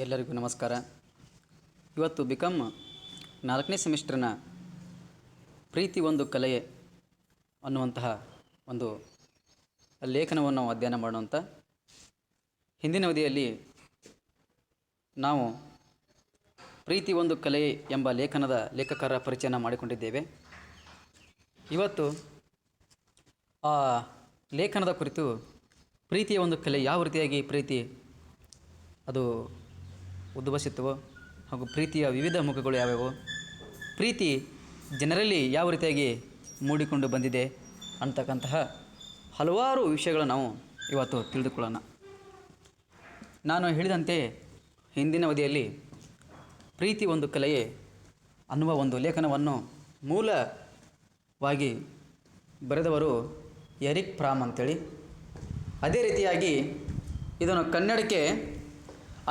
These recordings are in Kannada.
ಎಲ್ಲರಿಗೂ ನಮಸ್ಕಾರ. ಇವತ್ತು ಬಿಕಾಮ್ 4ನೇ ಸೆಮಿಸ್ಟರ್ನ ಪ್ರೀತಿ ಒಂದು ಕಲೆ ಅನ್ನುವಂತಹ ಒಂದು ಲೇಖನವನ್ನು ನಾವು ಅಧ್ಯಯನ ಮಾಡುವಂಥ ಹಿಂದಿನ ಅವಧಿಯಲ್ಲಿ ನಾವು ಪ್ರೀತಿ ಒಂದು ಕಲೆ ಎಂಬ ಲೇಖನದ ಲೇಖಕರ ಪರಿಚಯನ ಮಾಡಿಕೊಂಡಿದ್ದೇವೆ. ಇವತ್ತು ಆ ಲೇಖನದ ಕುರಿತು ಪ್ರೀತಿಯ ಒಂದು ಕಲೆ ಯಾವ ರೀತಿಯಾಗಿ ಪ್ರೀತಿ ಅದು ಉದ್ಭವಿಸುತ್ತವೋ ಹಾಗೂ ಪ್ರೀತಿಯ ವಿವಿಧ ಮುಖಗಳು ಯಾವ್ಯಾವು, ಪ್ರೀತಿ ಜನರಲ್ಲಿ ಯಾವ ರೀತಿಯಾಗಿ ಮೂಡಿಕೊಂಡು ಬಂದಿದೆ ಅಂತಕ್ಕಂತಹ ಹಲವಾರು ವಿಷಯಗಳು ನಾವು ಇವತ್ತು ತಿಳಿದುಕೊಳ್ಳೋಣ. ನಾನು ಹೇಳಿದಂತೆ ಹಿಂದಿನ ಅವಧಿಯಲ್ಲಿ ಪ್ರೀತಿ ಒಂದು ಕಲೆಯೇ ಅನ್ನುವ ಒಂದು ಲೇಖನವನ್ನು ಮೂಲವಾಗಿ ಬರೆದವರು ಎರಿಕ್ ಫ್ರಾಮ್ ಅಂತೇಳಿ, ಅದೇ ರೀತಿಯಾಗಿ ಇದನ್ನು ಕನ್ನಡಕ್ಕೆ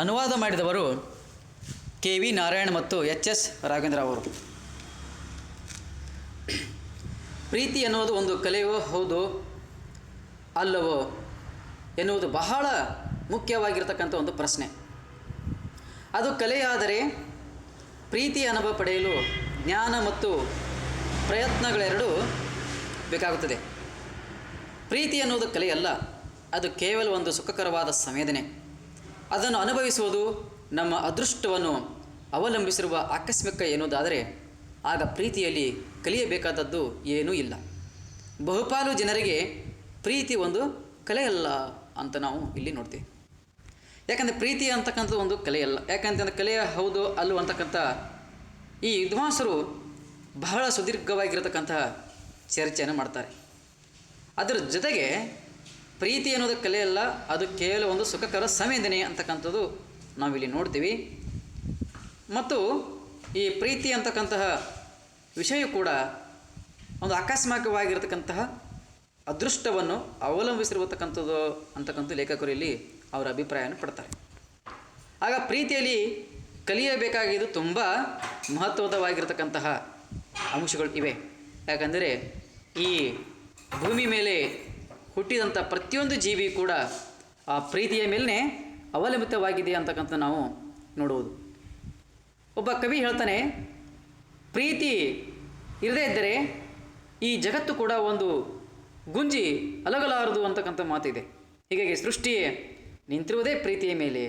ಅನುವಾದ ಮಾಡಿದವರು ಕೆ.ವಿ. ನಾರಾಯಣ್ ಮತ್ತು ಎಚ್.ಎಸ್. ರಾಘವೇಂದ್ರ ಅವರು. ಪ್ರೀತಿ ಎನ್ನುವುದು ಒಂದು ಕಲೆಯೋ ಹೌದು ಅಲ್ಲವೋ ಎನ್ನುವುದು ಬಹಳ ಮುಖ್ಯವಾಗಿರ್ತಕ್ಕಂಥ ಒಂದು ಪ್ರಶ್ನೆ. ಅದು ಕಲೆಯಾದರೆ ಪ್ರೀತಿ ಅನುಭವ ಪಡೆಯಲು ಜ್ಞಾನ ಮತ್ತು ಪ್ರಯತ್ನಗಳೆರಡೂ ಬೇಕಾಗುತ್ತದೆ. ಪ್ರೀತಿ ಎನ್ನುವುದು ಕಲೆಯಲ್ಲ, ಅದು ಕೇವಲ ಒಂದು ಸುಖಕರವಾದ ಸಂವೇದನೆ. ಅದನ್ನು ಅನುಭವಿಸುವುದು ನಮ್ಮ ಅದೃಷ್ಟವನ್ನು ಅವಲಂಬಿಸಿರುವ ಆಕಸ್ಮಿಕ ಎನ್ನುವುದಾದರೆ ಆಗ ಪ್ರೀತಿಯಲ್ಲಿ ಕಲಿಯಬೇಕಾದದ್ದು ಏನೂ ಇಲ್ಲ. ಬಹುಪಾಲು ಜನರಿಗೆ ಪ್ರೀತಿ ಒಂದು ಕಲೆಯಲ್ಲ ಅಂತ ನಾವು ಇಲ್ಲಿ ನೋಡ್ತೀವಿ. ಯಾಕಂದರೆ ಪ್ರೀತಿ ಅಂತಕ್ಕಂಥದ್ದು ಒಂದು ಕಲೆಯಲ್ಲ. ಯಾಕಂತಂದರೆ ಕಲೆಯ ಹೌದು ಅಲ್ಲೋ ಅಂತಕ್ಕಂಥ ಈ ವಿದ್ವಾಂಸರು ಬಹಳ ಸುದೀರ್ಘವಾಗಿರತಕ್ಕಂತಹ ಚರ್ಚೆಯನ್ನು ಮಾಡ್ತಾರೆ. ಅದರ ಜೊತೆಗೆ ಪ್ರೀತಿ ಅನ್ನೋದು ಕಲೆಯಲ್ಲ, ಅದು ಕೇವಲ ಒಂದು ಸುಖಕರ ಸಂವೇದನೆ ಅಂತಕ್ಕಂಥದ್ದು ನಾವಿಲ್ಲಿ ನೋಡ್ತೀವಿ. ಮತ್ತು ಈ ಪ್ರೀತಿ ಅಂತಕ್ಕಂತಹ ವಿಷಯ ಕೂಡ ಒಂದು ಆಕಸ್ಮಿಕವಾಗಿರತಕ್ಕಂತಹ ಅದೃಷ್ಟವನ್ನು ಅವಲಂಬಿಸಿರತಕ್ಕಂಥದ್ದು ಅಂತಕ್ಕಂಥ ಲೇಖಕರು ಇಲ್ಲಿ ಅವರ ಅಭಿಪ್ರಾಯವನ್ನು ಪಡ್ತಾರೆ. ಆಗ ಪ್ರೀತಿಯಲ್ಲಿ ಕಲಿಯಬೇಕಾಗಿದ್ದು ತುಂಬ ಮಹತ್ವದವಾಗಿರತಕ್ಕಂತಹ ಅಂಶಗಳು ಇವೆ. ಯಾಕಂದರೆ ಈ ಭೂಮಿ ಮೇಲೆ ಹುಟ್ಟಿದಂಥ ಪ್ರತಿಯೊಂದು ಜೀವಿ ಕೂಡ ಆ ಪ್ರೀತಿಯ ಮೇಲೇ ಅವಲಂಬಿತವಾಗಿದೆ ಅಂತಕ್ಕಂಥ ನಾವು ನೋಡುವುದು. ಒಬ್ಬ ಕವಿ ಹೇಳ್ತಾನೆ, ಪ್ರೀತಿ ಇರದೇ ಇದ್ದರೆ ಈ ಜಗತ್ತು ಕೂಡ ಒಂದು ಗುಂಜಿ ಅಲಗಲಾರದು ಅಂತಕ್ಕಂಥ ಮಾತಿದೆ. ಹೀಗಾಗಿ ಸೃಷ್ಟಿ ನಿಂತಿರುವುದೇ ಪ್ರೀತಿಯ ಮೇಲೆ.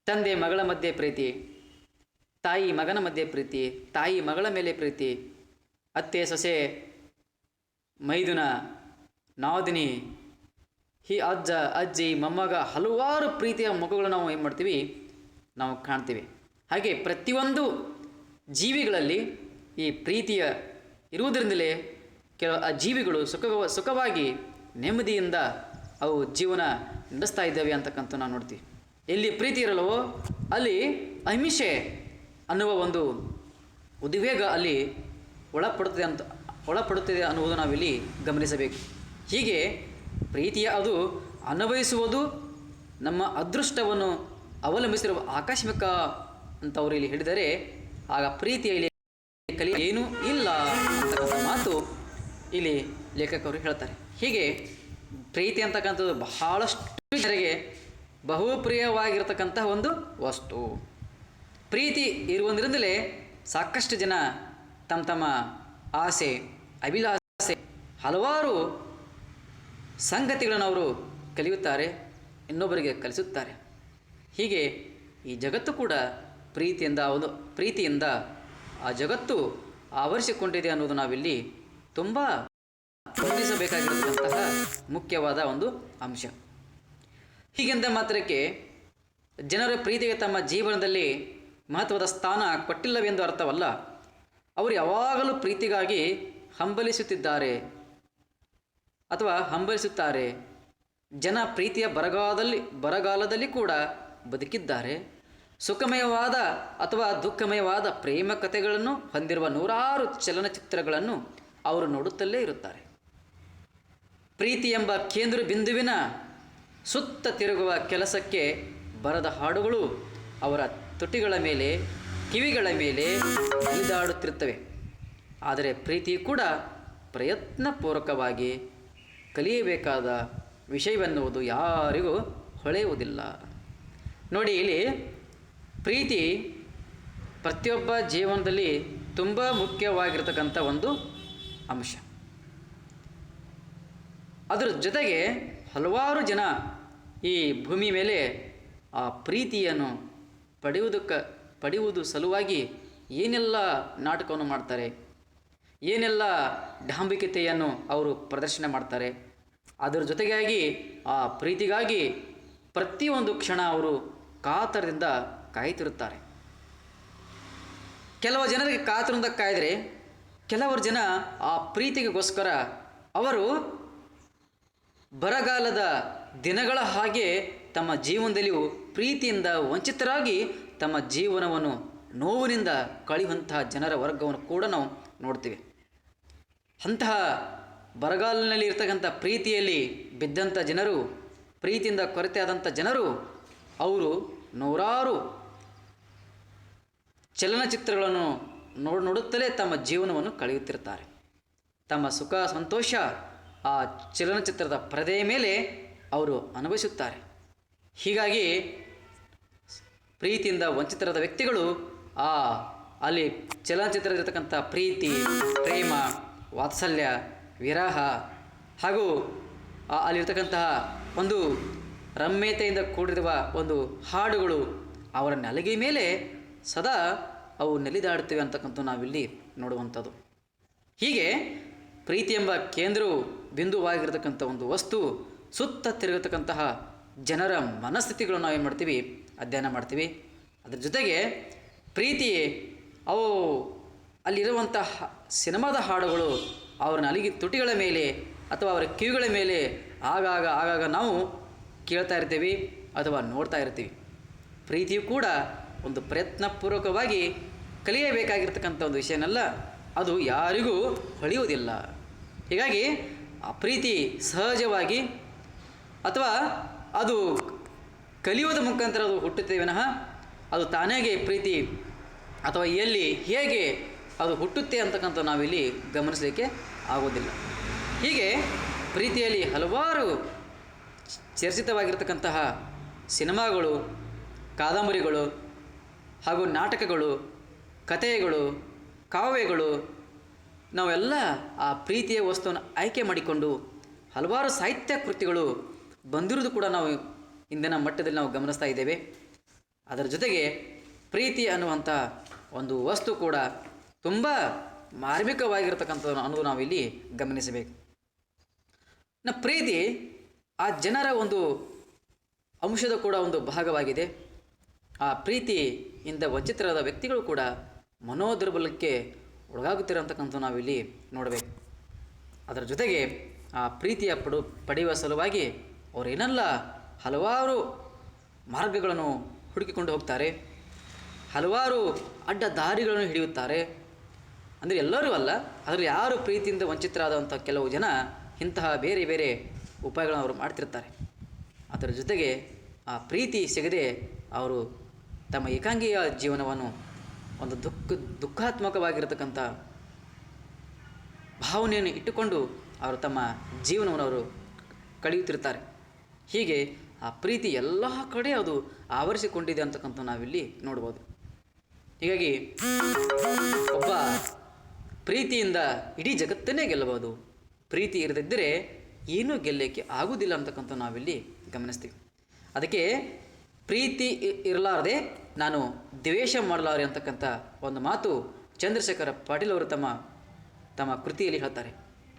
ತಂದೆ ಮಗಳ ಮಧ್ಯೆ ಪ್ರೀತಿ, ತಾಯಿ ಮಗನ ಮಧ್ಯೆ ಪ್ರೀತಿ, ತಾಯಿ ಮಗಳ ಮೇಲೆ ಪ್ರೀತಿ, ಅತ್ತೆ ಸೊಸೆ ಮೈದುನ ನಾದಿನಿ, ಅಜ್ಜ ಅಜ್ಜಿ ಮೊಮ್ಮಗ, ಹಲವಾರು ಪ್ರೀತಿಯ ಮುಖಗಳು ನಾವು ಏನು ಮಾಡ್ತೀವಿ, ನಾವು ಕಾಣ್ತೀವಿ. ಹಾಗೆ ಪ್ರತಿಯೊಂದು ಜೀವಿಗಳಲ್ಲಿ ಈ ಪ್ರೀತಿಯ ಇರುವುದರಿಂದಲೇ ಆ ಜೀವಿಗಳು ಸುಖವಾಗಿ ನೆಮ್ಮದಿಯಿಂದ ಅವು ಜೀವನ ನಡೆಸ್ತಾ ಇದ್ದಾವೆ ಅಂತಕ್ಕಂಥ ನಾವು ನೋಡ್ತೀವಿ. ಎಲ್ಲಿ ಪ್ರೀತಿ ಇರಲ್ಲವೋ ಅಲ್ಲಿ ಅಹಿಂಸೆ ಅನ್ನುವ ಒಂದು ಉದ್ವೇಗ ಅಲ್ಲಿ ಒಳಪಡುತ್ತದೆ ಅನ್ನುವುದು ನಾವಿಲ್ಲಿ ಗಮನಿಸಬೇಕು. ಹೀಗೆ ಪ್ರೀತಿಯ ಅದು ಅನುಭವಿಸುವುದು ನಮ್ಮ ಅದೃಷ್ಟವನ್ನು ಅವಲಂಬಿಸಿರುವ ಆಕಸ್ಮಿಕ ಅಂತವರು ಇಲ್ಲಿ ಹೇಳಿದರೆ ಆಗ ಪ್ರೀತಿಯಲ್ಲಿ ಏನೂ ಇಲ್ಲ ಅಂತಕ್ಕಂಥ ಮಾತು ಇಲ್ಲಿ ಲೇಖಕರು ಹೇಳ್ತಾರೆ. ಹೀಗೆ ಪ್ರೀತಿ ಅಂತಕ್ಕಂಥದ್ದು ಬಹಳಷ್ಟು ಜನರಿಗೆ ಬಹುಪ್ರಿಯವಾಗಿರ್ತಕ್ಕಂತಹ ಒಂದು ವಸ್ತು. ಪ್ರೀತಿ ಇರುವುದರಿಂದಲೇ ಸಾಕಷ್ಟು ಜನ ತಮ್ಮ ಆಸೆ ಅಭಿಲಾಷೆ ಹಲವಾರು ಸಂಗತಿಗಳನ್ನು ಅವರು ಕಲಿಯುತ್ತಾರೆ, ಇನ್ನೊಬ್ಬರಿಗೆ ಕಲಿಸುತ್ತಾರೆ. ಹೀಗೆ ಈ ಜಗತ್ತು ಕೂಡ ಪ್ರೀತಿಯಿಂದ ಆ ಜಗತ್ತು ಆವರಿಸಿಕೊಂಡಿದೆ ಅನ್ನೋದು ನಾವಿಲ್ಲಿ ತುಂಬ ಗಮನಿಸಬೇಕಾಗಿರತಕ್ಕಂತಹ ಮುಖ್ಯವಾದ ಒಂದು ಅಂಶ. ಹೀಗೆಂದ ಮಾತ್ರಕ್ಕೆ ಜನರ ಪ್ರೀತಿಗೆ ತಮ್ಮ ಜೀವನದಲ್ಲಿ ಮಹತ್ವದ ಸ್ಥಾನ ಕೊಟ್ಟಿಲ್ಲವೆಂದು ಅರ್ಥವಲ್ಲ. ಅವರು ಯಾವಾಗಲೂ ಪ್ರೀತಿಗಾಗಿ ಹಂಬಲಿಸುತ್ತಾರೆ. ಜನ ಪ್ರೀತಿಯ ಬರಗಾಲದಲ್ಲಿ ಕೂಡ ಬದುಕಿದ್ದಾರೆ. ಸುಖಮಯವಾದ ಅಥವಾ ದುಃಖಮಯವಾದ ಪ್ರೇಮ ಕಥೆಗಳನ್ನು ಹೊಂದಿರುವ ನೂರಾರು ಚಲನಚಿತ್ರಗಳನ್ನು ಅವರು ನೋಡುತ್ತಲೇ ಇರುತ್ತಾರೆ. ಪ್ರೀತಿ ಎಂಬ ಕೇಂದ್ರ ಬಿಂದುವಿನ ಸುತ್ತ ತಿರುಗುವ ಕೆಲಸಕ್ಕೆ ಬರದ ಹಾಡುಗಳು ಅವರ ತುಟಿಗಳ ಮೇಲೆ ಕಿವಿಗಳ ಮೇಲೆ ಇಳಿದಾಡುತ್ತಿರುತ್ತವೆ. ಆದರೆ ಪ್ರೀತಿ ಕೂಡ ಪ್ರಯತ್ನಪೂರ್ವಕವಾಗಿ ಕಲಿಯಬೇಕಾದ ವಿಷಯವೆನ್ನುವುದು ಯಾರಿಗೂ ಹೊಳೆಯುವುದಿಲ್ಲ. ನೋಡಿ, ಇಲ್ಲಿ ಪ್ರೀತಿ ಪ್ರತಿಯೊಬ್ಬ ಜೀವನದಲ್ಲಿ ತುಂಬ ಮುಖ್ಯವಾಗಿರ್ತಕ್ಕಂಥ ಒಂದು ಅಂಶ. ಅದರ ಜೊತೆಗೆ ಹಲವಾರು ಜನ ಈ ಭೂಮಿ ಮೇಲೆ ಆ ಪ್ರೀತಿಯನ್ನು ಪಡೆಯುವುದು ಸಲುವಾಗಿ ಏನೆಲ್ಲ ನಾಟಕವನ್ನು ಮಾಡ್ತಾರೆ, ಏನೆಲ್ಲ ಡಾಂಬಿಕತೆಯನ್ನು ಅವರು ಪ್ರದರ್ಶನ ಮಾಡ್ತಾರೆ. ಅದರ ಜೊತೆಗಾಗಿ ಆ ಪ್ರೀತಿಗಾಗಿ ಪ್ರತಿಯೊಂದು ಕ್ಷಣ ಅವರು ಕಾತರದಿಂದ ಕಾಯ್ತಿರುತ್ತಾರೆ. ಕೆಲವು ಜನರಿಗೆ ಕಾತರದಿಂದ ಕಾಯ್ದರೆ, ಕೆಲವರು ಜನ ಆ ಪ್ರೀತಿಗೋಸ್ಕರ ಅವರು ಬರಗಾಲದ ದಿನಗಳ ಹಾಗೆ ತಮ್ಮ ಜೀವನದಲ್ಲಿಯೂ ಪ್ರೀತಿಯಿಂದ ವಂಚಿತರಾಗಿ ತಮ್ಮ ಜೀವನವನ್ನು ನೋವಿನಿಂದ ಕಳೆಯುವಂತಹ ಜನರ ವರ್ಗವನ್ನು ಕೂಡ ನಾವು ನೋಡ್ತೀವಿ. ಅಂತಹ ಬರಗಾಲಿನಲ್ಲಿ ಇರ್ತಕ್ಕಂಥ ಪ್ರೀತಿಯಲ್ಲಿ ಬಿದ್ದಂಥ ಜನರು, ಪ್ರೀತಿಯಿಂದ ಕೊರತೆ ಆದಂಥ ಜನರು, ಅವರು ನೂರಾರು ಚಲನಚಿತ್ರಗಳನ್ನು ನೋಡುತ್ತಲೇ ತಮ್ಮ ಜೀವನವನ್ನು ಕಳೆಯುತ್ತಿರ್ತಾರೆ. ತಮ್ಮ ಸುಖ ಸಂತೋಷ ಆ ಚಲನಚಿತ್ರದ ಪರದೆಯ ಮೇಲೆ ಅವರು ಅನುಭವಿಸುತ್ತಾರೆ. ಹೀಗಾಗಿ ಪ್ರೀತಿಯಿಂದ ವಂಚಿತರಾದ ವ್ಯಕ್ತಿಗಳು ಅಲ್ಲಿ ಚಲನಚಿತ್ರದಲ್ಲಿರ್ತಕ್ಕಂಥ ಪ್ರೀತಿ, ಪ್ರೇಮ, ವಾತ್ಸಲ್ಯ, ವಿರಹ ಹಾಗೂ ಅಲ್ಲಿರ್ತಕ್ಕಂತಹ ಒಂದು ರಮ್ಯತೆಯಿಂದ ಕೂಡಿರುವ ಒಂದು ಹಾಡುಗಳು ಅವರ ನೆಲಗಿ ಮೇಲೆ ಸದಾ ಅವು ನೆಲಿದಾಡುತ್ತವೆ ಅಂತಕ್ಕಂಥ ನಾವಿಲ್ಲಿ ನೋಡುವಂಥದ್ದು. ಹೀಗೆ ಪ್ರೀತಿ ಎಂಬ ಕೇಂದ್ರವು ಬಿಂದುವಾಗಿರತಕ್ಕಂಥ ಒಂದು ವಸ್ತು ಸುತ್ತ ತಿರುಗತಕ್ಕಂತಹ ಜನರ ಮನಸ್ಥಿತಿಗಳನ್ನು ನಾವೇನು ಮಾಡ್ತೀವಿ, ಅಧ್ಯಯನ ಮಾಡ್ತೀವಿ. ಅದರ ಜೊತೆಗೆ ಪ್ರೀತಿ ಅವು ಅಲ್ಲಿರುವಂತಹ ಸಿನಿಮಾದ ಹಾಡುಗಳು ಅವರ ನಾಲಿಗೆ ತುಟಿಗಳ ಮೇಲೆ ಅಥವಾ ಅವರ ಕಿವಿಗಳ ಮೇಲೆ ಆಗಾಗ ನಾವು ಕೇಳ್ತಾ ಇರ್ತೀವಿ ಅಥವಾ ನೋಡ್ತಾ ಇರ್ತೀವಿ. ಪ್ರೀತಿಯು ಕೂಡ ಒಂದು ಪ್ರಯತ್ನಪೂರ್ವಕವಾಗಿ ಕಲಿಯಬೇಕಾಗಿರ್ತಕ್ಕಂಥ ಒಂದು ವಿಷಯನಲ್ಲ, ಅದು ಯಾರಿಗೂ ಹೊಳೆಯುವುದಿಲ್ಲ. ಹೀಗಾಗಿ ಆ ಪ್ರೀತಿ ಸಹಜವಾಗಿ ಅಥವಾ ಅದು ಕಲಿಯುವುದ ಮುಖಾಂತರ ಅದು ಹುಟ್ಟುತ್ತೆ ವಿನಃ ಅದು ತಾನಾಗೆ ಪ್ರೀತಿ ಅಥವಾ ಎಲ್ಲಿ ಹೇಗೆ ಅದು ಹುಟ್ಟುತ್ತೆ ಅಂತಕ್ಕಂಥ ನಾವಿಲ್ಲಿ ಗಮನಿಸಲಿಕ್ಕೆ ಆಗೋದಿಲ್ಲ. ಹೀಗೆ ಪ್ರೀತಿಯಲ್ಲಿ ಹಲವಾರು ಚರ್ಚಿತವಾಗಿರ್ತಕ್ಕಂತಹ ಸಿನಿಮಾಗಳು, ಕಾದಂಬರಿಗಳು ಹಾಗೂ ನಾಟಕಗಳು, ಕಥೆಗಳು, ಕಾವ್ಯಗಳು ನಾವೆಲ್ಲ ಆ ಪ್ರೀತಿಯ ವಸ್ತುವನ್ನು ಆಯ್ಕೆ ಮಾಡಿಕೊಂಡು ಹಲವಾರು ಸಾಹಿತ್ಯ ಕೃತಿಗಳು ಬಂದಿರುವುದು ಕೂಡ ನಾವು ಇಂದಿನ ಮಟ್ಟದಲ್ಲಿ ನಾವು ಗಮನಿಸ್ತಾ ಇದ್ದೇವೆ. ಅದರ ಜೊತೆಗೆ ಪ್ರೀತಿ ಅನ್ನುವಂಥ ಒಂದು ವಸ್ತು ಕೂಡ ತುಂಬ ಮಾರ್ಮಿಕವಾಗಿರ್ತಕ್ಕಂಥದ್ದು ಅನ್ನೋದು ನಾವಿಲ್ಲಿ ಗಮನಿಸಬೇಕು. ಪ್ರೀತಿ ಆ ಜನರ ಒಂದು ಅಂಶದ ಕೂಡ ಒಂದು ಭಾಗವಾಗಿದೆ. ಆ ಪ್ರೀತಿಯಿಂದ ವಂಚಿತರಾದ ವ್ಯಕ್ತಿಗಳು ಕೂಡ ಮನೋದುರ್ಬಲಕ್ಕೆ ಒಳಗಾಗುತ್ತಿರೋಂತಕ್ಕಂಥ ನಾವಿಲ್ಲಿ ನೋಡಬೇಕು. ಅದರ ಜೊತೆಗೆ ಆ ಪ್ರೀತಿಯ ಪಡೆಯುವ ಸಲುವಾಗಿ ಅವರು ಏನೆಲ್ಲ ಹಲವಾರು ಮಾರ್ಗಗಳನ್ನು ಹುಡುಕಿಕೊಂಡು ಹೋಗ್ತಾರೆ, ಹಲವಾರು ಅಡ್ಡ ದಾರಿಗಳನ್ನು ಹಿಡಿಯುತ್ತಾರೆ. ಅಂದರೆ ಎಲ್ಲರೂ ಅಲ್ಲ, ಅದರಲ್ಲಿ ಯಾರು ಪ್ರೀತಿಯಿಂದ ವಂಚಿತರಾದಂಥ ಕೆಲವು ಜನ ಇಂತಹ ಬೇರೆ ಬೇರೆ ಉಪಾಯಗಳನ್ನು ಅವರು ಮಾಡ್ತಿರ್ತಾರೆ. ಅದರ ಜೊತೆಗೆ ಆ ಪ್ರೀತಿ ಸಿಗದೆ ಅವರು ತಮ್ಮ ಏಕಾಂಗಿಯ ಜೀವನವನ್ನು ಒಂದು ದುಃಖಾತ್ಮಕವಾಗಿರತಕ್ಕಂಥ ಭಾವನೆಯನ್ನು ಇಟ್ಟುಕೊಂಡು ಅವರು ತಮ್ಮ ಜೀವನವನ್ನು ಅವರು ಕಳೆಯುತ್ತಿರ್ತಾರೆ. ಹೀಗೆ ಆ ಪ್ರೀತಿ ಎಲ್ಲ ಕಡೆ ಅದು ಆವರಿಸಿಕೊಂಡಿದೆ ಅಂತಕ್ಕಂಥ ನಾವಿಲ್ಲಿ ನೋಡ್ಬೋದು. ಹೀಗಾಗಿ ಒಬ್ಬ ಪ್ರೀತಿಯಿಂದ ಇಡೀ ಜಗತ್ತನ್ನೇ ಗೆಲ್ಲಬಹುದು. ಪ್ರೀತಿ ಇರದಿದ್ದರೆ ಏನೂ ಗೆಲ್ಲಕ್ಕೆ ಆಗುವುದಿಲ್ಲ ಅಂತಕ್ಕಂಥ ನಾವಿಲ್ಲಿ ಗಮನಿಸ್ತೀವಿ. ಅದಕ್ಕೆ ಪ್ರೀತಿ ಇರಲಾರದೆ ನಾನು ದ್ವೇಷ ಮಾಡಲಾರೆ ಅಂತಕ್ಕಂಥ ಒಂದು ಮಾತು ಚಂದ್ರಶೇಖರ ಪಾಟೀಲ್ ಅವರು ತಮ್ಮ ಕೃತಿಯಲ್ಲಿ ಹೇಳ್ತಾರೆ.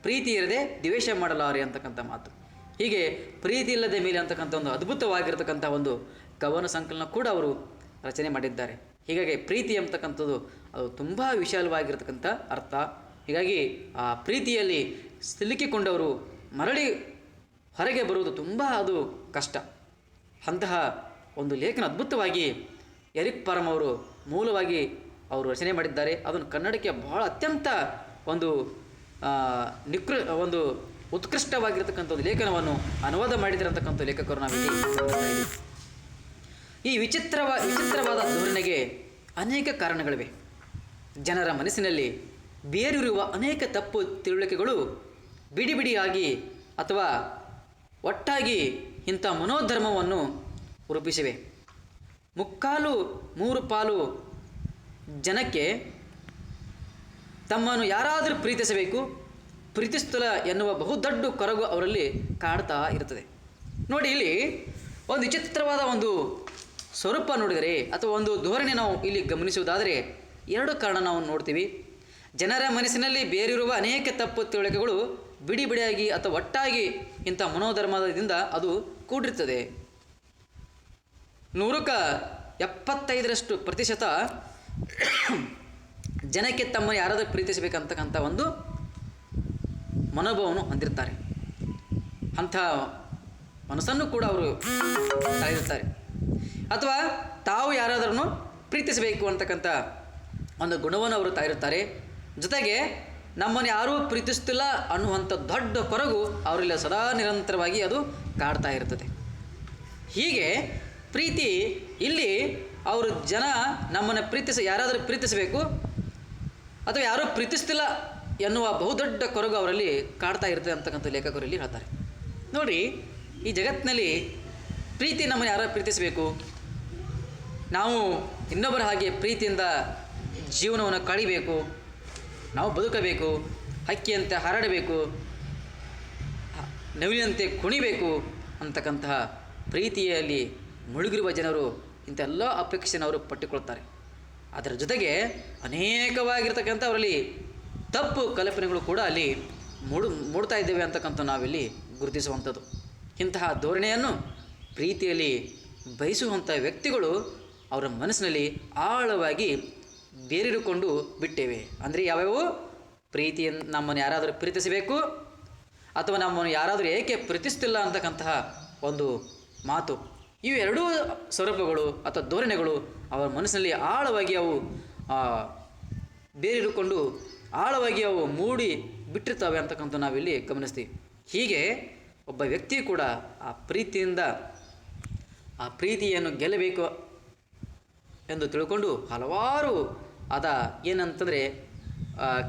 ಪ್ರೀತಿ ಇರದೆ ದ್ವೇಷ ಮಾಡಲಾರೆ ಅಂತಕ್ಕಂಥ ಮಾತು. ಹೀಗೆ ಪ್ರೀತಿ ಇಲ್ಲದೆ ಮೇಲೆ ಅಂತಕ್ಕಂಥ ಒಂದು ಅದ್ಭುತವಾಗಿರ್ತಕ್ಕಂಥ ಒಂದು ಕವನ ಸಂಕಲನ ಕೂಡ ಅವರು ರಚನೆ ಮಾಡಿದ್ದಾರೆ. ಹೀಗಾಗಿ ಪ್ರೀತಿ ಅಂತಕ್ಕಂಥದ್ದು ಅದು ತುಂಬ ವಿಶಾಲವಾಗಿರ್ತಕ್ಕಂಥ ಅರ್ಥ. ಹೀಗಾಗಿ ಆ ಪ್ರೀತಿಯಲ್ಲಿ ಸಿಲುಕಿಕೊಂಡವರು ಮರಳಿ ಹೊರಗೆ ಬರುವುದು ತುಂಬ ಅದು ಕಷ್ಟ. ಅಂತಹ ಒಂದು ಲೇಖನ ಅದ್ಭುತವಾಗಿ ಎರಿಕ್ ಪಾರಮ್ ಅವರು ಮೂಲವಾಗಿ ಅವರು ರಚನೆ ಮಾಡಿದ್ದಾರೆ. ಅದನ್ನು ಕನ್ನಡಕ್ಕೆ ಬಹಳ ಅತ್ಯಂತ ಒಂದು ಒಂದು ಉತ್ಕೃಷ್ಟವಾಗಿರ್ತಕ್ಕಂಥ ಒಂದು ಲೇಖನವನ್ನು ಅನುವಾದ ಮಾಡಿದಿರತಕ್ಕಂಥ ಲೇಖಕರು ನಾವಿಲ್ಲಿ ಗಮನಿಸ್ತಾ ಇದ್ದೀವಿ. ಈ ವಿಚಿತ್ರವಾದ ಧೋರಣೆಗೆ ಅನೇಕ ಕಾರಣಗಳಿವೆ. ಜನರ ಮನಸ್ಸಿನಲ್ಲಿ ಬೇರೂರುವ ಅನೇಕ ತಪ್ಪು ತಿಳುವಳಿಕೆಗಳು ಬಿಡಿಯಾಗಿ ಅಥವಾ ಒಟ್ಟಾಗಿ ಇಂಥ ಮನೋಧರ್ಮವನ್ನು ರೂಪಿಸಿವೆ. ಮುಕ್ಕಾಲು 3 ಪಾಲು ಜನಕ್ಕೆ ತಮ್ಮನ್ನು ಯಾರಾದರೂ ಪ್ರೀತಿಸಬೇಕು, ಪ್ರೀತಿಸ್ತಲ ಎನ್ನುವ ಬಹುದೊಡ್ಡ ಕೊರಗು ಅವರಲ್ಲಿ ಕಾಡ್ತಾ ಇರ್ತದೆ. ನೋಡಿ, ಇಲ್ಲಿ ಒಂದು ವಿಚಿತ್ರವಾದ ಒಂದು ಸ್ವರೂಪ ನೋಡಿದರೆ ಅಥವಾ ಒಂದು ಧೋರಣೆ ನಾವು ಇಲ್ಲಿ ಗಮನಿಸುವುದಾದರೆ 2 ಕಾರಣ ನಾವು ನೋಡ್ತೀವಿ. ಜನರ ಮನಸ್ಸಿನಲ್ಲಿ ಬೇರಿರುವ ಅನೇಕ ತಪ್ಪು ತಿಳುವಳಿಕೆಗಳು ಬಿಡಿ ಬಿಡಿಯಾಗಿ ಅಥವಾ ಒಟ್ಟಾಗಿ ಇಂಥ ಮನೋಧರ್ಮದಿಂದ ಅದು ಕೂಡಿರ್ತದೆ. 100% ಜನಕ್ಕೆ ತಮ್ಮ ಯಾರಾದರೂ ಪ್ರೀತಿಸಬೇಕಂತಕ್ಕಂಥ ಒಂದು ಮನೋಭಾವವನ್ನು ಹೊಂದಿರ್ತಾರೆ. ಅಂಥ ಮನಸ್ಸನ್ನು ಕೂಡ ಅವರು ತಾಳಿರುತ್ತಾರೆ. ಅಥವಾ ತಾವು ಯಾರಾದರೂ ಪ್ರೀತಿಸಬೇಕು ಅಂತಕ್ಕಂಥ ಒಂದು ಗುಣವನ್ನು ಅವರು ತಾಯಿರುತ್ತಾರೆ. ಜೊತೆಗೆ ನಮ್ಮನ್ನು ಯಾರೂ ಪ್ರೀತಿಸ್ತಿಲ್ಲ ಅನ್ನುವಂಥ ದೊಡ್ಡ ಕೊರಗು ಅವರಲ್ಲಿ ಸದಾ ನಿರಂತರವಾಗಿ ಅದು ಕಾಡ್ತಾ ಇರ್ತದೆ. ಹೀಗೆ ಪ್ರೀತಿ ಇಲ್ಲಿ ಅವರು ಜನ ನಮ್ಮನ್ನು ಯಾರಾದರೂ ಪ್ರೀತಿಸಬೇಕು ಅಥವಾ ಯಾರೂ ಪ್ರೀತಿಸ್ತಿಲ್ಲ ಎನ್ನುವ ಬಹುದೊಡ್ಡ ಕೊರಗು ಅವರಲ್ಲಿ ಕಾಡ್ತಾ ಇರ್ತದೆ ಅಂತಕ್ಕಂಥ ಲೇಖಕರು ಇಲ್ಲಿ ಹೇಳ್ತಾರೆ. ನೋಡಿ, ಈ ಜಗತ್ತಿನಲ್ಲಿ ಪ್ರೀತಿ ನಮ್ಮನ್ನು ಯಾರು ಪ್ರೀತಿಸಬೇಕು, ನಾವು ಇನ್ನೊಬ್ಬರ ಹಾಗೆ ಪ್ರೀತಿಯಿಂದ ಜೀವನವನ್ನು ಕಳಿಬೇಕು, ನಾವು ಬದುಕಬೇಕು, ಹಕ್ಕಿಯಂತೆ ಹಾರಾಡಬೇಕು, ನವಿಲಿನಂತೆ ಕುಣಿಬೇಕು ಅಂತಕ್ಕಂತಹ ಪ್ರೀತಿಯಲ್ಲಿ ಮುಳುಗಿರುವ ಜನರು ಇಂಥೆಲ್ಲ ಅಪೇಕ್ಷೆಯನ್ನು ಅವರು ಪಟ್ಟಿಕೊಳ್ತಾರೆ. ಅದರ ಜೊತೆಗೆ ಅನೇಕವಾಗಿರ್ತಕ್ಕಂಥ ಅವರಲ್ಲಿ ತಪ್ಪು ಕಲ್ಪನೆಗಳು ಕೂಡ ಅಲ್ಲಿ ಮೂಡ್ತಾ ಇದ್ದೇವೆ ಅಂತಕ್ಕಂಥ ನಾವಿಲ್ಲಿ ಗುರುತಿಸುವಂಥದ್ದು. ಇಂತಹ ಧೋರಣೆಯನ್ನು ಪ್ರೀತಿಯಲ್ಲಿ ಬಯಸುವಂಥ ವ್ಯಕ್ತಿಗಳು ಅವರ ಮನಸ್ಸಿನಲ್ಲಿ ಆಳವಾಗಿ ಬೇರಿರುಕೊಂಡು ಬಿಟ್ಟೇವೆ. ಅಂದರೆ ಯಾವ್ಯಾವು ಪ್ರೀತಿಯನ್ನು ನಮ್ಮನ್ನು ಯಾರಾದರೂ ಪ್ರೀತಿಸಬೇಕು ಅಥವಾ ನಮ್ಮನ್ನು ಯಾರಾದರೂ ಏಕೆ ಪ್ರೀತಿಸ್ತಿಲ್ಲ ಅಂತಕ್ಕಂತಹ ಒಂದು ಮಾತು, ಇವು 2 ಸ್ವರೂಪಗಳು ಅಥವಾ ಧೋರಣೆಗಳು ಅವರ ಮನಸ್ಸಿನಲ್ಲಿ ಆಳವಾಗಿ ಅವು ಬೇರಿರುಕೊಂಡು ಆಳವಾಗಿ ಅವು ಮೂಡಿ ಬಿಟ್ಟಿರ್ತವೆ ಅಂತಕ್ಕಂಥ ನಾವಿಲ್ಲಿ ಗಮನಿಸ್ತೀವಿ. ಹೀಗೆ ಒಬ್ಬ ವ್ಯಕ್ತಿ ಕೂಡ ಆ ಪ್ರೀತಿಯನ್ನು ಗೆಲ್ಲಬೇಕು ಎಂದು ತಿಳ್ಕೊಂಡು ಹಲವಾರು ಏನಂತಂದರೆ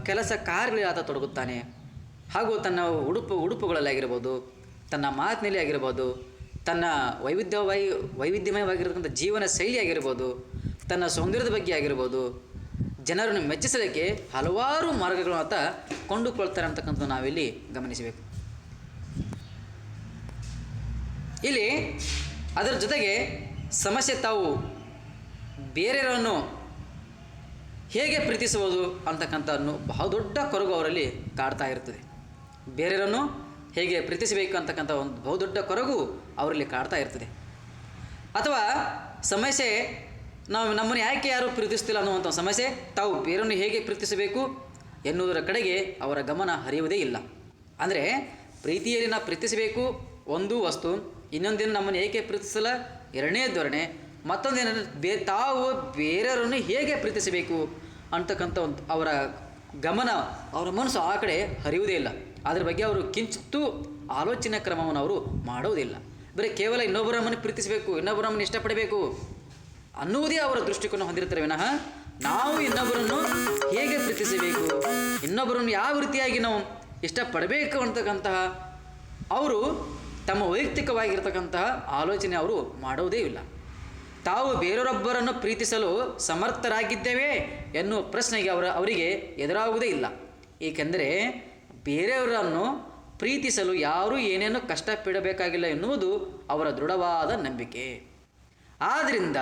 ಕೆಲಸ ಕಾರ್ಯಗಳಲ್ಲಿ ಆತ ತೊಡಗುತ್ತಾನೆ. ಹಾಗೂ ತನ್ನ ಉಡುಪುಗಳಲ್ಲಿ ಆಗಿರ್ಬೋದು, ತನ್ನ ಮಾತಿನಲ್ಲಿ ಆಗಿರ್ಬೋದು, ತನ್ನ ವೈವಿಧ್ಯಮಯವಾಗಿರತಕ್ಕಂಥ ಜೀವನ ಶೈಲಿ ಆಗಿರ್ಬೋದು, ತನ್ನ ಸೌಂದರ್ಯದ ಬಗ್ಗೆ ಆಗಿರ್ಬೋದು, ಜನರನ್ನು ಮೆಚ್ಚಿಸಲಿಕ್ಕೆ ಹಲವಾರು ಮಾರ್ಗಗಳನ್ನು ಆತ ಕೊಂಡುಕೊಳ್ತಾರೆ ಅಂತಕ್ಕಂಥ ನಾವಿಲ್ಲಿ ಗಮನಿಸಬೇಕು. ಇಲ್ಲಿ ಅದರ ಜೊತೆಗೆ ಸಮಸ್ಯೆ ತಾವು ಬೇರೆಯವರನ್ನು ಹೇಗೆ ಪ್ರೀತಿಸುವುದು ಅಂತಕ್ಕಂಥ ಬಹಳ ದೊಡ್ಡ ಕೊರಗು ಅವರಲ್ಲಿ ಕಾಡ್ತಾ ಇರ್ತದೆ. ಬೇರೆಯವರನ್ನು ಹೇಗೆ ಪ್ರೀತಿಸಬೇಕು ಅಂತಕ್ಕಂಥ ಒಂದು ಬಹುದೊಡ್ಡ ಕೊರಗು ಅವರಲ್ಲಿ ಕಾಡ್ತಾ ಇರ್ತದೆ. ಅಥವಾ ಸಮಸ್ಯೆ ನಮ್ಮನ್ನು ಯಾಕೆ ಯಾರು ಪ್ರೀತಿಸ್ತಿಲ್ಲ ಅನ್ನುವಂಥ ಸಮಸ್ಯೆ, ತಾವು ಬೇರೆಯನ್ನು ಹೇಗೆ ಪ್ರೀತಿಸಬೇಕು ಎನ್ನುವುದರ ಕಡೆಗೆ ಅವರ ಗಮನ ಹರಿಯುವುದೇ ಇಲ್ಲ. ಅಂದರೆ ಪ್ರೀತಿಯಲ್ಲಿ ನಾವು ಪ್ರೀತಿಸಬೇಕು ಒಂದು ವಸ್ತು, ಇನ್ನೊಂದೇನು ನಮ್ಮನ್ನು ಏಕೆ ಪ್ರೀತಿಸಲ್ಲ ಎರಡನೇ ಧೋರಣೆ, ಮತ್ತೊಂದೇನಂದರೆ ತಾವು ಬೇರೆಯವರನ್ನು ಹೇಗೆ ಪ್ರೀತಿಸಬೇಕು ಅಂತಕ್ಕಂಥ ಒಂದು ಅವರ ಗಮನ, ಅವರ ಮನಸ್ಸು ಆ ಕಡೆ ಹರಿಯುವುದೇ ಇಲ್ಲ. ಅದರ ಬಗ್ಗೆ ಅವರು ಕಿಂಚಿತ್ತೂ ಆಲೋಚನಾ ಕ್ರಮವನ್ನು ಅವರು ಮಾಡೋದಿಲ್ಲ. ಬರೀ ಕೇವಲ ಇನ್ನೊಬ್ಬರಮ್ಮನ್ನು ಪ್ರೀತಿಸಬೇಕು, ಇನ್ನೊಬ್ಬರಮ್ಮನ್ನು ಇಷ್ಟಪಡಬೇಕು ಅನ್ನುವುದೇ ಅವರ ದೃಷ್ಟಿಕೋನ ಹೊಂದಿರ್ತಾರೆ ವಿನಃ ನಾವು ಇನ್ನೊಬ್ಬರನ್ನು ಹೇಗೆ ಪ್ರೀತಿಸಬೇಕು, ಇನ್ನೊಬ್ಬರನ್ನು ಯಾವ ರೀತಿಯಾಗಿ ನಾವು ಇಷ್ಟಪಡಬೇಕು ಅಂತಕ್ಕಂತಹ ಅವರು ತಮ್ಮ ವೈಯಕ್ತಿಕವಾಗಿರ್ತಕ್ಕಂತಹ ಆಲೋಚನೆ ಅವರು ಮಾಡೋದೇ ಇಲ್ಲ. ತಾವು ಬೇರೊಬ್ಬರನ್ನು ಪ್ರೀತಿಸಲು ಸಮರ್ಥರಾಗಿದ್ದೇವೆ ಎನ್ನುವ ಪ್ರಶ್ನೆಗೆ ಅವರಿಗೆ ಎದುರಾಗುವುದೇ ಇಲ್ಲ. ಏಕೆಂದರೆ ಬೇರೆಯವರನ್ನು ಪ್ರೀತಿಸಲು ಯಾರೂ ಏನೇನೂ ಕಷ್ಟಪಡಬೇಕಾಗಿಲ್ಲ ಎನ್ನುವುದು ಅವರ ದೃಢವಾದ ನಂಬಿಕೆ. ಆದ್ದರಿಂದ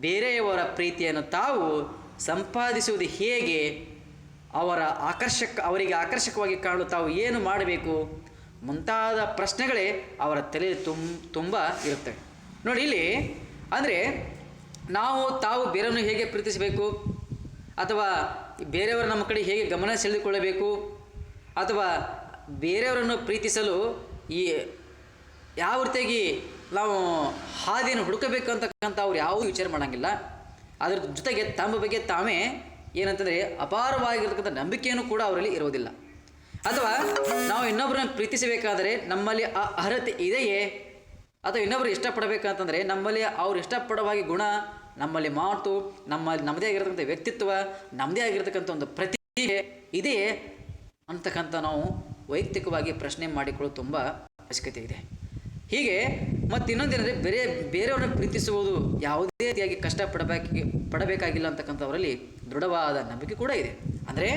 ಬೇರೆಯವರ ಪ್ರೀತಿಯನ್ನು ತಾವು ಸಂಪಾದಿಸುವುದು ಹೇಗೆ, ಅವರಿಗೆ ಆಕರ್ಷಕವಾಗಿ ಕಾಣಲು ತಾವು ಏನು ಮಾಡಬೇಕು ಮುಂತಾದ ಪ್ರಶ್ನೆಗಳೇ ಅವರ ತಲೆಯಲ್ಲಿ ತುಂಬ ಇರುತ್ತವೆ. ನೋಡಿ, ಇಲ್ಲಿ ಅಂದರೆ ತಾವು ಬೇರೆಯನ್ನು ಹೇಗೆ ಪ್ರೀತಿಸಬೇಕು ಅಥವಾ ಬೇರೆಯವರು ನಮ್ಮ ಕಡೆ ಹೇಗೆ ಗಮನ ಸೆಳೆದುಕೊಳ್ಳಬೇಕು ಅಥವಾ ಬೇರೆಯವರನ್ನು ಪ್ರೀತಿಸಲು ಯಾವ ರೀತಿಯಾಗಿ ನಾವು ಹಾದಿಯನ್ನು ಹುಡುಕಬೇಕು ಅಂತಕ್ಕಂಥ ಅವ್ರು ಯಾವುದೂ ವಿಚಾರ ಮಾಡೋಂಗಿಲ್ಲ. ಅದರ ಜೊತೆಗೆ ತಮ್ಮ ಬಗ್ಗೆ ತಾವೇ ಏನಂತಂದರೆ ಅಪಾರವಾಗಿರ್ತಕ್ಕಂಥ ನಂಬಿಕೆಯನ್ನು ಕೂಡ ಅವರಲ್ಲಿ ಇರೋದಿಲ್ಲ. ಅಥವಾ ನಾವು ಇನ್ನೊಬ್ಬರನ್ನು ಪ್ರೀತಿಸಬೇಕಾದರೆ ನಮ್ಮಲ್ಲಿ ಆ ಅರ್ಹತೆ ಇದೆಯೇ, ಅಥವಾ ಇನ್ನೊಬ್ಬರು ಇಷ್ಟಪಡಬೇಕಂತಂದರೆ ನಮ್ಮಲ್ಲಿ ಅವ್ರು ಇಷ್ಟಪಡುವಾಗಿ ಗುಣ, ನಮ್ಮಲ್ಲಿ ಮಾತು, ನಮ್ಮದೇ ಆಗಿರತಕ್ಕಂಥ ವ್ಯಕ್ತಿತ್ವ, ನಮ್ಮದೇ ಆಗಿರತಕ್ಕಂಥ ಒಂದು ಪ್ರತಿಭೆ ಇದೆಯೇ ಅಂತಕ್ಕಂಥ ನಾವು ವೈಯಕ್ತಿಕವಾಗಿ ಪ್ರಶ್ನೆ ಮಾಡಿಕೊಳ್ಳೋದು ತುಂಬ ಅವಶ್ಯಕತೆ ಇದೆ. ಹೀಗೆ ಮತ್ತು ಇನ್ನೊಂದೇನೆಂದರೆ ಬೇರೆಯವ್ರನ್ನ ಪ್ರೀತಿಸುವುದು ಯಾವುದೇ ರೀತಿಯಾಗಿ ಪಡಬೇಕಾಗಿಲ್ಲ ಅಂತಕ್ಕಂಥವರಲ್ಲಿ ದೃಢವಾದ ನಂಬಿಕೆ ಕೂಡ ಇದೆ. ಅಂದರೆ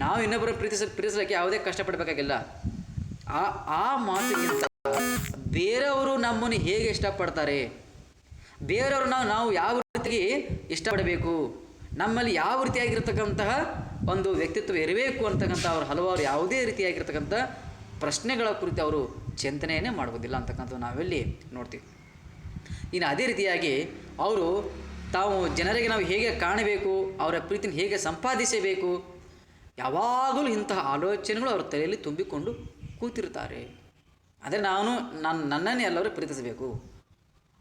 ನಾವು ಇನ್ನೊಬ್ಬರ ಪ್ರೀತಿಸಲಿಕ್ಕೆ ಯಾವುದೇ ಕಷ್ಟಪಡಬೇಕಾಗಿಲ್ಲ. ಆ ಆ ಮಾತಿಗಿಂತ ಬೇರೆಯವರು ನಮ್ಮನ್ನು ಹೇಗೆ ಇಷ್ಟಪಡ್ತಾರೆ, ಬೇರೆಯವರು ನಾವು ಯಾವ ರೀತಿಯಾಗಿ ಇಷ್ಟಪಡಬೇಕು, ನಮ್ಮಲ್ಲಿ ಯಾವ ರೀತಿಯಾಗಿರ್ತಕ್ಕಂತಹ ಒಂದು ವ್ಯಕ್ತಿತ್ವ ಇರಬೇಕು ಅಂತಕ್ಕಂಥ ಅವರು ಹಲವಾರು ಯಾವುದೇ ರೀತಿಯಾಗಿರ್ತಕ್ಕಂಥ ಪ್ರಶ್ನೆಗಳ ಕುರಿತು ಅವರು ಚಿಂತನೆಯನ್ನೇ ಮಾಡುವುದಿಲ್ಲ ಅಂತಕ್ಕಂಥದ್ದು ನಾವೆಲ್ಲಿ ನೋಡ್ತೀವಿ. ಇನ್ನು ಅದೇ ರೀತಿಯಾಗಿ ಅವರು ತಾವು ಜನರಿಗೆ ನಾವು ಹೇಗೆ ಕಾಣಬೇಕು, ಅವರ ಪ್ರೀತಿನ ಹೇಗೆ ಸಂಪಾದಿಸಬೇಕು, ಯಾವಾಗಲೂ ಇಂತಹ ಆಲೋಚನೆಗಳು ಅವರ ತಲೆಯಲ್ಲಿ ತುಂಬಿಕೊಂಡು ಕೂತಿರ್ತಾರೆ. ಅಂದರೆ ನನ್ನನ್ನು ಎಲ್ಲರೂ ಪ್ರೀತಿಸಬೇಕು,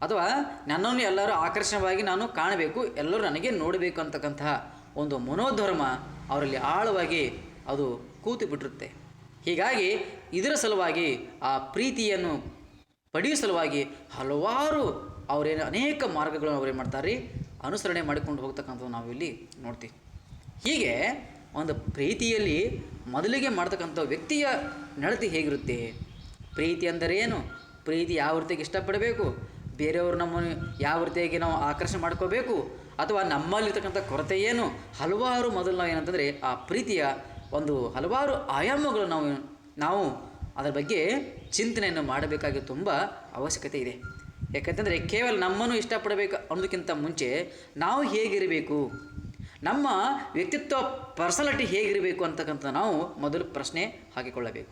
ಅಥವಾ ನನ್ನನ್ನು ಎಲ್ಲರೂ ಆಕರ್ಷಣವಾಗಿ ನಾನು ಕಾಣಬೇಕು, ಎಲ್ಲರೂ ನನಗೆ ನೋಡಬೇಕು ಅಂತಕ್ಕಂತಹ ಒಂದು ಮನೋಧರ್ಮ ಅವರಲ್ಲಿ ಆಳವಾಗಿ ಅದು ಕೂತು ಬಿಟ್ಟಿರುತ್ತೆ. ಹೀಗಾಗಿ ಇದರ ಸಲುವಾಗಿ ಆ ಪ್ರೀತಿಯನ್ನು ಪಡೆಯುವ ಸಲುವಾಗಿ ಹಲವಾರು ಅನೇಕ ಮಾರ್ಗಗಳನ್ನು ಅವರೇನು ಮಾಡ್ತಾರೆ, ಅನುಸರಣೆ ಮಾಡಿಕೊಂಡು ಹೋಗ್ತಕ್ಕಂಥದ್ದು ನಾವಿಲ್ಲಿ ನೋಡ್ತೀವಿ. ಹೀಗೆ ಒಂದು ಪ್ರೀತಿಯಲ್ಲಿ ಮೊದಲಿಗೆ ಮಾಡ್ತಕ್ಕಂಥ ವ್ಯಕ್ತಿಯ ನಡತೆ ಹೇಗಿರುತ್ತೆ, ಪ್ರೀತಿ ಅಂದರೆ ಏನು, ಪ್ರೀತಿ ಯಾವ ರೀತಿಯಾಗಿ ಇಷ್ಟಪಡಬೇಕು, ಬೇರೆಯವರು ನಮ್ಮನ್ನು ಯಾವ ರೀತಿಯಾಗಿ ನಾವು ಆಕರ್ಷಣೆ ಮಾಡ್ಕೋಬೇಕು, ಅಥವಾ ನಮ್ಮಲ್ಲಿರ್ತಕ್ಕಂಥ ಕೊರತೆ ಏನು, ಹಲವಾರು ಮೊದಲು ನಾವು ಏನಂತಂದರೆ ಆ ಪ್ರೀತಿಯ ಒಂದು ಹಲವಾರು ಆಯಾಮಗಳು ನಾವು ಅದರ ಬಗ್ಗೆ ಚಿಂತನೆಯನ್ನು ಮಾಡಬೇಕಾಗಿ ತುಂಬ ಅವಶ್ಯಕತೆ ಇದೆ. ಯಾಕಂತಂದರೆ ಕೇವಲ ನಮ್ಮನ್ನು ಇಷ್ಟಪಡಬೇಕು ಅನ್ನೋದಕ್ಕಿಂತ ಮುಂಚೆ ನಾವು ಹೇಗಿರಬೇಕು, ನಮ್ಮ ವ್ಯಕ್ತಿತ್ವ ಪರ್ಸನಾಲಿಟಿ ಹೇಗಿರಬೇಕು ಅಂತಕ್ಕಂಥ ನಾವು ಮೊದಲು ಪ್ರಶ್ನೆ ಹಾಕಿಕೊಳ್ಳಬೇಕು.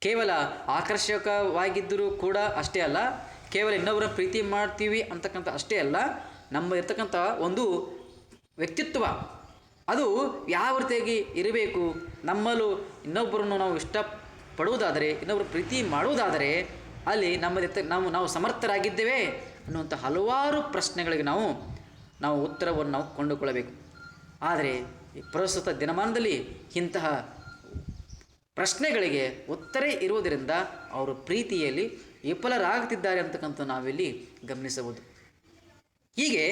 ಕೇವಲ ಆಕರ್ಷಕವಾಗಿದ್ದರೂ ಕೂಡ ಅಷ್ಟೇ ಅಲ್ಲ, ಕೇವಲ ಇನ್ನೊಬ್ಬರ ಪ್ರೀತಿ ಮಾಡ್ತೀವಿ ಅಂತಕ್ಕಂಥ ಅಷ್ಟೇ ಅಲ್ಲ, ನಮ್ಮ ಇರ್ತಕ್ಕಂಥ ಒಂದು ವ್ಯಕ್ತಿತ್ವ ಅದು ಯಾವ ರೀತಿಯಾಗಿ ಇರಬೇಕು, ನಮ್ಮಲ್ಲೂ ಇನ್ನೊಬ್ಬರನ್ನು ನಾವು ಇಷ್ಟಪಡುವುದಾದರೆ, ಇನ್ನೊಬ್ಬರು ಪ್ರೀತಿ ಮಾಡುವುದಾದರೆ ಅಲ್ಲಿ ನಾವು ಸಮರ್ಥರಾಗಿದ್ದೇವೆ ಅನ್ನುವಂಥ ಹಲವಾರು ಪ್ರಶ್ನೆಗಳಿಗೆ ನಾವು ಉತ್ತರವನ್ನು ನಾವು ಕೊಂಡುಕೊಳ್ಳಬೇಕು. ಆದರೆ ಈ ಪ್ರಸ್ತುತ ದಿನಮಾನದಲ್ಲಿ ಇಂತಹ ಪ್ರಶ್ನೆಗಳಿಗೆ ಉತ್ತರ ಇರುವುದರಿಂದ ಅವರು ಪ್ರೀತಿಯಲ್ಲಿ ವಿಫಲರಾಗುತ್ತಿದ್ದಾರೆ ಅಂತಕ್ಕಂಥ ನಾವಿಲ್ಲಿ ಗಮನಿಸಬಹುದು. ಹೀಗೆ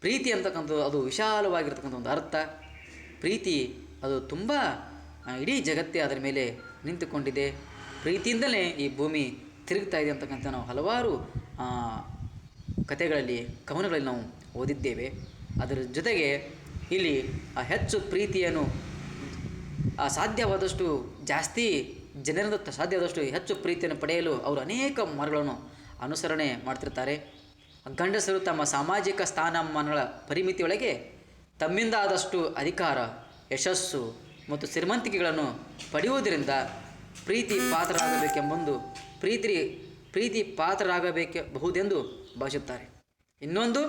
ಪ್ರೀತಿ ಅಂತಕ್ಕಂಥದ್ದು ಅದು ವಿಶಾಲವಾಗಿರ್ತಕ್ಕಂಥ ಒಂದು ಅರ್ಥ. ಪ್ರೀತಿ ಅದು ತುಂಬ ಇಡೀ ಜಗತ್ತೇ ಅದರ ಮೇಲೆ ನಿಂತುಕೊಂಡಿದೆ. ಪ್ರೀತಿಯಿಂದಲೇ ಈ ಭೂಮಿ ತಿರುಗ್ತಾ ಇದೆ ಅಂತಕ್ಕಂಥ ನಾವು ಹಲವಾರು ಕಥೆಗಳಲ್ಲಿ, ಕವನಗಳಲ್ಲಿ ನಾವು ಓದಿದ್ದೇವೆ. ಅದರ ಜೊತೆಗೆ ಇಲ್ಲಿ ಹೆಚ್ಚು ಪ್ರೀತಿಯನ್ನು ಸಾಧ್ಯವಾದಷ್ಟು ಜಾಸ್ತಿ ಜನರಿಂದ ಸಾಧ್ಯವಾದಷ್ಟು ಹೆಚ್ಚು ಪ್ರೀತಿಯನ್ನು ಪಡೆಯಲು ಅವರು ಅನೇಕ ಮಾರ್ಗಗಳನ್ನು ಅನುಸರಣೆ ಮಾಡ್ತಿರ್ತಾರೆ. ಗಂಡಸರು ತಮ್ಮ ಸಾಮಾಜಿಕ ಸ್ಥಾನಮಾನಗಳ ಪರಿಮಿತಿಯೊಳಗೆ ತಮ್ಮಿಂದ ಆದಷ್ಟು ಅಧಿಕಾರ, ಯಶಸ್ಸು ಮತ್ತು ಶ್ರೀಮಂತಿಕೆಗಳನ್ನು ಪಡೆಯುವುದರಿಂದ ಪ್ರೀತಿ ಪಾತ್ರರಾಗಬಹುದೆಂದು ಭಾವಿಸುತ್ತಾರೆ. ಇನ್ನೊಂದು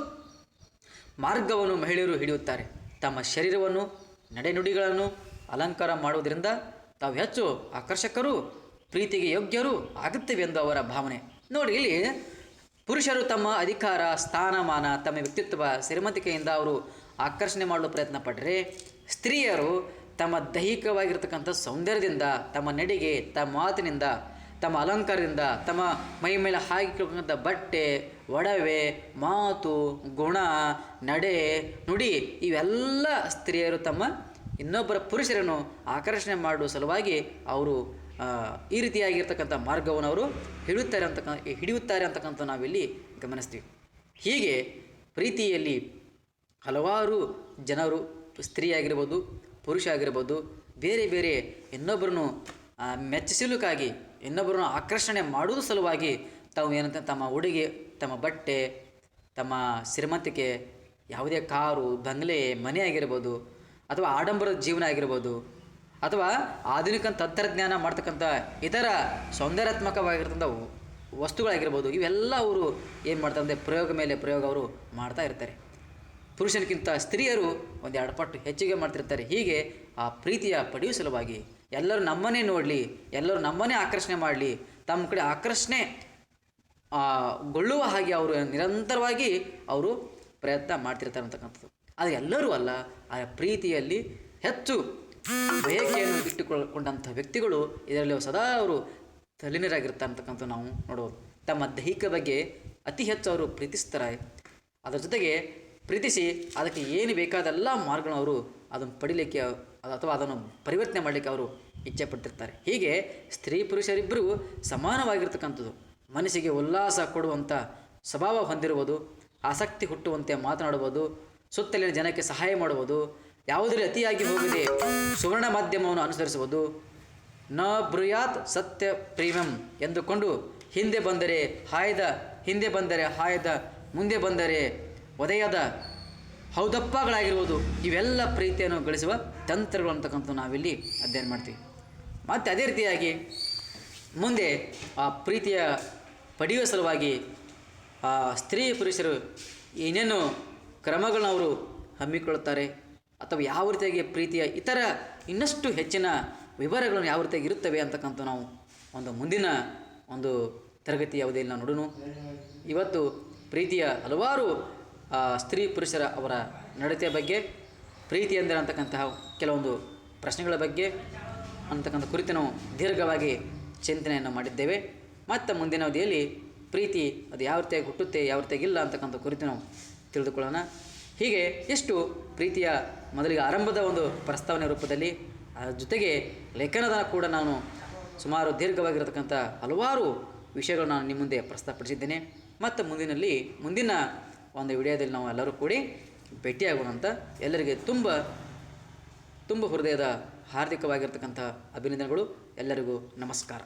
ಮಾರ್ಗವನ್ನು ಮಹಿಳೆಯರು ಹಿಡಿಯುತ್ತಾರೆ. ತಮ್ಮ ಶರೀರವನ್ನು, ನಡೆನುಡಿಗಳನ್ನು ಅಲಂಕಾರ ಮಾಡುವುದರಿಂದ ತಾವು ಹೆಚ್ಚು ಆಕರ್ಷಕರು, ಪ್ರೀತಿಗೆ ಯೋಗ್ಯರು ಆಗುತ್ತವೆ ಎಂದು ಅವರ ಭಾವನೆ. ನೋಡಿ, ಇಲ್ಲಿ ಪುರುಷರು ತಮ್ಮ ಅಧಿಕಾರ, ಸ್ಥಾನಮಾನ, ತಮ್ಮ ವ್ಯಕ್ತಿತ್ವ, ಶ್ರೀಮಂತಿಕೆಯಿಂದ ಅವರು ಆಕರ್ಷಣೆ ಮಾಡಲು ಪ್ರಯತ್ನ ಪಟ್ಟರೆ, ಸ್ತ್ರೀಯರು ತಮ್ಮ ದೈಹಿಕವಾಗಿರ್ತಕ್ಕಂಥ ಸೌಂದರ್ಯದಿಂದ, ತಮ್ಮ ನಡೆಗೆ, ತಮ್ಮ ಮಾತಿನಿಂದ, ತಮ್ಮ ಅಲಂಕಾರದಿಂದ, ತಮ್ಮ ಮೈ ಮೇಲೆ ಹಾಕಿಕೊಳ್ಳತಕ್ಕಂಥ ಬಟ್ಟೆ, ಒಡವೆ, ಮಾತು, ಗುಣ, ನಡೆ, ನುಡಿ ಇವೆಲ್ಲ ಸ್ತ್ರೀಯರು ತಮ್ಮ ಇನ್ನೊಬ್ಬರ ಪುರುಷರನ್ನು ಆಕರ್ಷಣೆ ಮಾಡುವ ಸಲುವಾಗಿ ಅವರು ಈ ರೀತಿಯಾಗಿರ್ತಕ್ಕಂಥ ಮಾರ್ಗವನ್ನು ಅವರು ಹಿಡಿಯುತ್ತಾರೆ ಅಂತಕ್ಕಂಥ ನಾವಿಲ್ಲಿ ಗಮನಿಸ್ತೀವಿ. ಹೀಗೆ ಪ್ರೀತಿಯಲ್ಲಿ ಹಲವಾರು ಜನರು, ಸ್ತ್ರೀ ಆಗಿರ್ಬೋದು, ಪುರುಷ ಆಗಿರ್ಬೋದು, ಬೇರೆ ಬೇರೆ ಇನ್ನೊಬ್ಬರನ್ನು ಮೆಚ್ಚಿಸಲಿಕ್ಕಾಗಿ, ಇನ್ನೊಬ್ಬರನ್ನು ಆಕರ್ಷಣೆ ಮಾಡುವ ಸಲುವಾಗಿ ತಾವು ಏನಂತ ತಮ್ಮ ಉಡುಗೆ, ತಮ್ಮ ಬಟ್ಟೆ, ತಮ್ಮ ಶ್ರೀಮಂತಿಕೆ, ಯಾವುದೇ ಕಾರು, ಬಂಗ್ಲೆ, ಮನೆ ಆಗಿರ್ಬೋದು, ಅಥವಾ ಆಡಂಬರದ ಜೀವನ ಆಗಿರ್ಬೋದು, ಅಥವಾ ಆಧುನಿಕ ತಂತ್ರಜ್ಞಾನ ಮಾಡ್ತಕ್ಕಂಥ ಇತರ ಸೌಂದರ್ಯಾತ್ಮಕವಾಗಿರ್ತಕ್ಕಂಥ ವಸ್ತುಗಳಾಗಿರ್ಬೋದು, ಇವೆಲ್ಲ ಅವರು ಏನು ಮಾಡ್ತಾರೆ ಅಂದರೆ ಪ್ರಯೋಗ ಮೇಲೆ ಪ್ರಯೋಗ ಅವರು ಮಾಡ್ತಾ ಇರ್ತಾರೆ. ಪುರುಷನಿಗಿಂತ ಸ್ತ್ರೀಯರು ಒಂದೆರಡು ಪಟ್ಟು ಹೆಚ್ಚಿಗೆ ಮಾಡ್ತಿರ್ತಾರೆ. ಹೀಗೆ ಆ ಪ್ರೀತಿಯ ಪಡೆಯುವ ಸಲುವಾಗಿ ಎಲ್ಲರೂ ನಮ್ಮನ್ನೇ ನೋಡಲಿ, ಎಲ್ಲರೂ ನಮ್ಮನ್ನೇ ಆಕರ್ಷಣೆ ಮಾಡಲಿ, ತಮ್ಮ ಕಡೆ ಆಕರ್ಷಣೆ ಗೊಳ್ಳುವ ಹಾಗೆ ಅವರು ನಿರಂತರವಾಗಿ ಅವರು ಪ್ರಯತ್ನ ಮಾಡ್ತಿರ್ತಾರೆ ಅಂತಕ್ಕಂಥದ್ದು. ಆದರೆ ಎಲ್ಲರೂ ಅಲ್ಲ, ಆ ಪ್ರೀತಿಯಲ್ಲಿ ಹೆಚ್ಚು ಬಯಕೆಯನ್ನು ಇಟ್ಟುಕೊಂಡಂಥ ವ್ಯಕ್ತಿಗಳು ಇದರಲ್ಲಿ ಸದಾ ಅವರು ತಲ್ಲೀನರಾಗಿರ್ತಾರೆ ಅಂತಕ್ಕಂಥ ನಾವು ನೋಡ್ಬೋದು. ತಮ್ಮ ದೈಹಿಕ ಬಗ್ಗೆ ಅತಿ ಹೆಚ್ಚು ಅವರು ಪ್ರೀತಿಸ್ತಾರೆ. ಅದರ ಜೊತೆಗೆ ಪ್ರೀತಿಸಿ ಅದಕ್ಕೆ ಏನು ಬೇಕಾದೆಲ್ಲ ಮಾರ್ಗಗಳನ್ನು ಅವರು ಅದನ್ನು ಪಡಿಲಿಕ್ಕೆ ಅಥವಾ ಅದನ್ನು ಪರಿವರ್ತನೆ ಮಾಡಲಿಕ್ಕೆ ಅವರು ಇಚ್ಛೆ ಪಡ್ತಿರ್ತಾರೆ. ಹೀಗೆ ಸ್ತ್ರೀ ಪುರುಷರಿಬ್ಬರೂ ಸಮಾನವಾಗಿರ್ತಕ್ಕಂಥದ್ದು. ಮನಸ್ಸಿಗೆ ಉಲ್ಲಾಸ ಕೊಡುವಂಥ ಸ್ವಭಾವ ಹೊಂದಿರುವುದು, ಆಸಕ್ತಿ ಹುಟ್ಟುವಂತೆ ಮಾತನಾಡುವುದು, ಸುತ್ತಲಿನ ಜನಕ್ಕೆ ಸಹಾಯ ಮಾಡುವುದು, ಯಾವುದರಲ್ಲಿ ಅತಿಯಾಗಿ ಹೋಗದೆ ಸುವರ್ಣ ಮಾಧ್ಯಮವನ್ನು ಅನುಸರಿಸುವುದು, ನ ಬ್ರೂಯಾತ್ ಸತ್ಯ ಪ್ರೀಮಂ ಎಂದುಕೊಂಡು ಹಿಂದೆ ಬಂದರೆ ಹಾಯ್ದ ಮುಂದೆ ಬಂದರೆ ಒದೆಯದ ಹೌದಪ್ಪಗಳಾಗಿರುವುದು, ಇವೆಲ್ಲ ಪ್ರೀತಿಯನ್ನು ಗಳಿಸುವ ತಂತ್ರಗಳು ಅಂತಕ್ಕಂಥ ನಾವಿಲ್ಲಿ ಅಧ್ಯಯನ ಮಾಡ್ತೀವಿ. ಮತ್ತು ಅದೇ ರೀತಿಯಾಗಿ ಮುಂದೆ ಆ ಪ್ರೀತಿಯ ಪಡೆಯುವ ಸಲುವಾಗಿ ಆ ಸ್ತ್ರೀ ಪುರುಷರು ಏನೇನು ಕ್ರಮಗಳನ್ನ ಅವರು ಹಮ್ಮಿಕೊಳ್ಳುತ್ತಾರೆ ಅಥವಾ ಯಾವ ರೀತಿಯಾಗಿ ಪ್ರೀತಿಯ ಇತರ ಇನ್ನಷ್ಟು ಹೆಚ್ಚಿನ ವಿವರಗಳನ್ನು ಯಾವ ರೀತಿಯಾಗಿ ಇರುತ್ತವೆ ಅಂತಕ್ಕಂಥ ನಾವು ಮುಂದಿನ ತರಗತಿ ಯಾವುದೇ ನಾವು ನೋಡೋಣ. ಇವತ್ತು ಪ್ರೀತಿಯ ಹಲವಾರು ಸ್ತ್ರೀ ಪುರುಷರ ಅವರ ನಡತೆಯ ಬಗ್ಗೆ, ಪ್ರೀತಿ ಎಂದರೆ ಅಂತಕ್ಕಂತಹ ಕೆಲವೊಂದು ಪ್ರಶ್ನೆಗಳ ಬಗ್ಗೆ ಅಂತಕ್ಕಂಥ ಕುರಿತು ನಾವು ದೀರ್ಘವಾಗಿ ಚಿಂತನೆಯನ್ನು ಮಾಡಿದ್ದೇವೆ. ಮತ್ತು ಮುಂದಿನ ಅವಧಿಯಲ್ಲಿ ಪ್ರೀತಿ ಅದು ಯಾವ ರೀತಿಯಾಗಿ ಹುಟ್ಟುತ್ತೆ, ಯಾವ ರೀತಿಯಾಗಿ ಇಲ್ಲ ಅಂತಕ್ಕಂಥ ಕುರಿತು ನಾವು ತಿಳಿದುಕೊಳ್ಳೋಣ. ಹೀಗೆ ಎಷ್ಟು ಪ್ರೀತಿಯ ಮೊದಲಿಗೆ ಆರಂಭದ ಪ್ರಸ್ತಾವನೆ ರೂಪದಲ್ಲಿ, ಜೊತೆಗೆ ಲೇಖನದ ಕೂಡ ನಾನು ಸುಮಾರು ದೀರ್ಘವಾಗಿರತಕ್ಕಂಥ ಹಲವಾರು ವಿಷಯಗಳು ನಾನು ನಿಮ್ಮ ಮುಂದೆ ಪ್ರಸ್ತಾಪಡಿಸಿದ್ದೇನೆ. ಮತ್ತು ಮುಂದಿನ ವಿಡಿಯೋದಲ್ಲಿ ನಾವು ಎಲ್ಲರೂ ಕೂಡಿ ಭೇಟಿಯಾಗೋಣ ಅಂತ ಎಲ್ಲರಿಗೆ ತುಂಬ ಹೃದಯದ ಹಾರ್ದಿಕವಾಗಿರ್ತಕ್ಕಂಥ ಅಭಿನಂದನೆಗಳು. ಎಲ್ಲರಿಗೂ ನಮಸ್ಕಾರ.